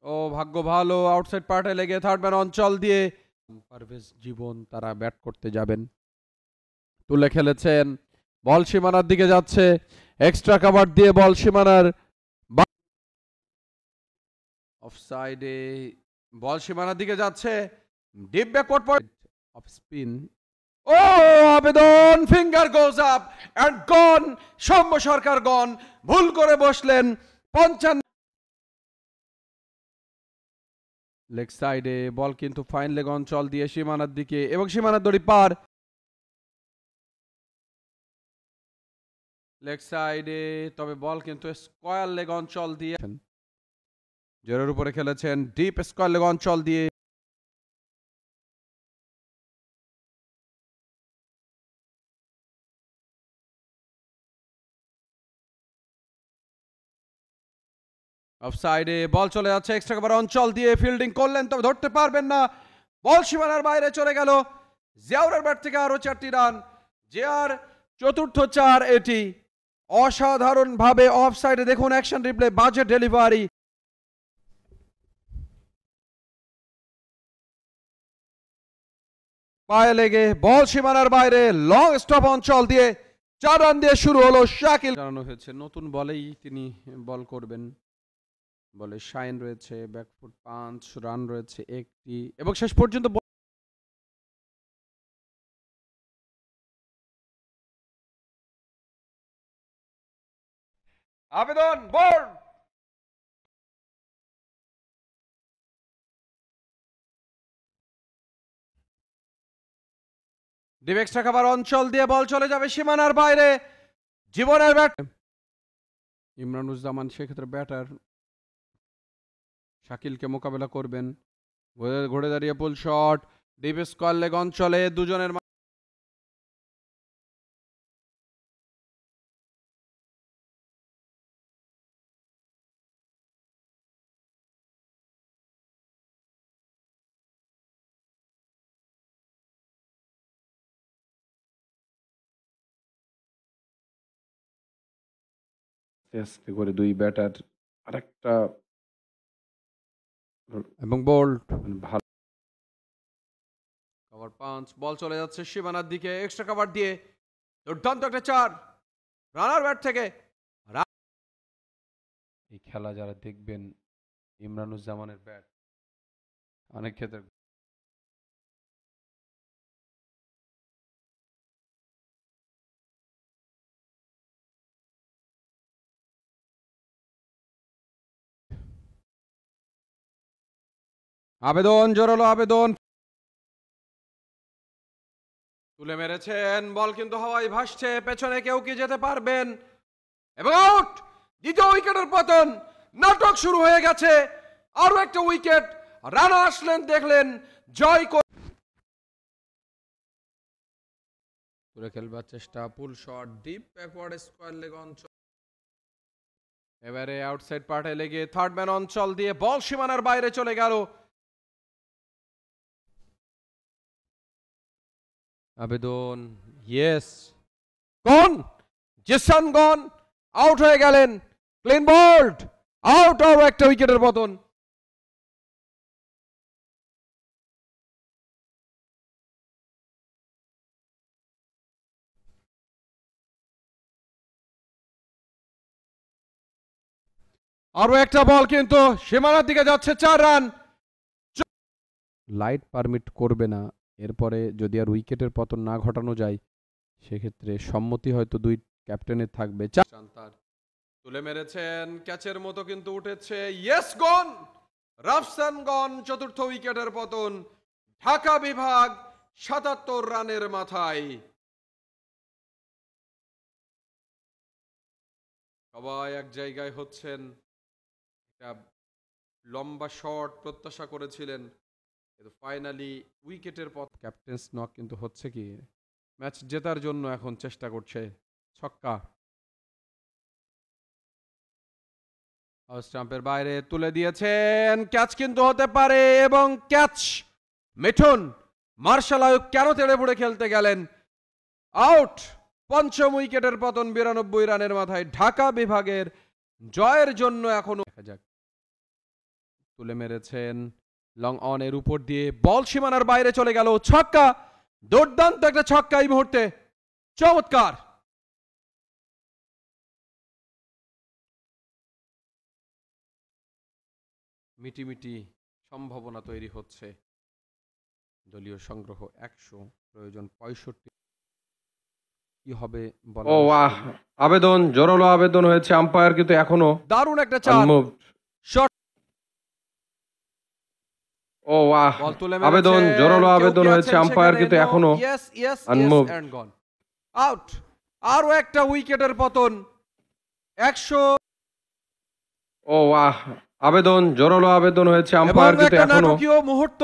ও ভাগ্য ভালো, আউটসাইড পার্টে লেগে থার্ড ম্যান অঞ্চল দিয়ে পারভেজ জীবন তারা ব্যাট করতে যাবেন। তুলে খেলেছেন, বল সীমানার দিকে যাচ্ছে, এক্সট্রা কভার দিয়ে বল সীমানার অফসাইডে, বল সীমানার দিকে যাচ্ছে, deep backward point off spin. ও আবেদন, finger goes up and gone, Soumya Sarkar gone, ভুল করে বসলেন 55 লেগ সাইডে বল কিন্তু ফাইন লেগ অঞ্চল দিয়ে সীমানার দিকে এবং সীমানার দড়ি পার। লেগ সাইডে, তবে বল কিন্তু স্কয়ার লেগ অঞ্চল দিয়ে জোরের উপরে খেলেছেন, ডিপ স্কয়ার লেগ অঞ্চল দিয়ে অফসাইডে বল চলে যাচ্ছে এক্সট্রা কভার অঞ্চল দিয়ে, ফিল্ডিং করলেন তবে ধরতে পারবেন না, বল সীমানার বাইরে চলে গেল। জিয়াউরের ব্যাট থেকে আরো 4টি রান, জিয়ার চতুর্থ 4 এটি। অসাধারণভাবে অফসাইডে দেখুন অ্যাকশন রিপ্লে, বাজে ডেলিভারি, পায়ে লেগে বল সীমানার বাইরে লং স্টপ অঞ্চল দিয়ে 4 রান দিয়ে শুরু হলো। শাকিল জানানো হয়েছে নতুন বলেই তিনি বল করবেন, বলে শাইন রয়েছে, ব্যাকফুট পাঞ্চ, রান রয়েছে একটি এবং শেষ পর্যন্ত আবেদন বোর্ড ডিপ এক্সট্রা কভার অঞ্চল দিয়ে বল চলে যাবে সীমানার বাইরে, জীবনের ব্যাট ইমরানুজ্জামান সেক্ষেত্রে ব্যাটার শাকিলকে মোকাবেলা করবেন, ঘুরে দাঁড়িয়ে পুল শট, ডিপ স্কয়ার লেগ অঞ্চলে দুজনের করে দুই ব্যাটার আরেকটা এবং বোল্ট ভালো কভার পাঞ্চ, বল চলে যাচ্ছে সীমানার দিকে এক্সট্রা কভার দিয়ে, দুর্দান্ত একটা 4 রানার ব্যাট থেকে। এই খেলা যারা দেখবেন, ইমরানুজ্জামানের ব্যাট অনেক ক্ষেত্রে আবেদন, জোরালো আবেদন, তুলে মেরেছেন, বল কিন্তু হাওয়ায় ভাসছে, পেছনে কেউ কি যেতে পারবেন এবং আউট। দ্বিতীয় উইকেটের পতন, নাটক শুরু হয়ে গেছে, আরো একটা উইকেট, রানা আসলেন, দেখলেন জয় করে খেলবার চেষ্টা, পুল shot, deep backward square leg অঞ্চল, এবারে আউটসাইড পার্টে লেগে থার্ড ম্যান অঞ্চল দিয়ে বল সীমানার বাইরে চলে গেল। আবেদন, ইয়েস, গন, জেসন গন, আউট হয়ে গেলেন, ক্লিন বোল্ড, আউট, আরো একটা উইকেটের পতন। আরো একটা বল কিন্তু সীমানার দিকে যাচ্ছে, 4 রান। লাইট পারমিট করবে না, এরপরে যদি আর উইকেটের পতন না ঘটানো যায় সেক্ষেত্রে সম্মতি হয়তো দুই ক্যাপ্টেনের থাকবে। তার তুলে মেরেছেন, ক্যাচের মতো কিন্তু উঠেছে, ইয়েস গন, রাফসান গন, চতুর্থ উইকেটের পতন, ঢাকা বিভাগ 77 রানের মাথায়। সবাই এক জায়গায় হচ্ছেন, একটা লম্বা শট প্রত্যাশা করেছিলেন, কিন্তু ফাইনালি উইকেটের পথ, ক্যাপ্টেন্স নক কিন্তু হচ্ছে কি ম্যাচ জেতার জন্য এখন চেষ্টা করছে, ছক্কা স্টাম্পের বাইরে তুলে দিয়েছেন, ক্যাচ কিন্তু হতে পারে এবং ক্যাচ। মিঠুন মার্শাল আয়ুব কেন তেড়ে বুড়ে খেলতে গেলেন, আউট। পঞ্চম উইকেটের পতন 92 রানের মাথায়, ঢাকা বিভাগের জয়ের জন্য এখনো দেখা যাক। তুলে মেরেছেন লং অন এর উপর দিয়ে, বল সীমানার বাইরে চলে গেল, ছক্কা, দুর্দান্ত একটা ছক্কা এই মুহূর্তে, চমৎকার। মিটিমিটি সম্ভাবনা তৈরি হচ্ছে। দলীয় সংগ্রহ 100, প্রয়োজন 65। কি হবে বলা ও ওয়াহ, আবেদন, জোরালো আবেদন হয়েছে, আম্পায়ার কিন্তু এখনো দারুণ একটা চার, আনমুভড। শট, ও ওয়াহ, বল তুলে আবেদন, মেরেছেন, জোরালো কেউ আবেদন কি হয়েছে, আছেন আম্পায়ার সেখানে? কিন্তু No, এখনো yes, yes, yes, unmoved. and gone. Out. আরো একটা উইকেটের পতন। 100 ও ওয়াহ, আবেদন, জোরালো আবেদন হয়েছে, এবং আম্পায়ার কিন্তু একটা এখনো নাটকীয় মুহূর্ত।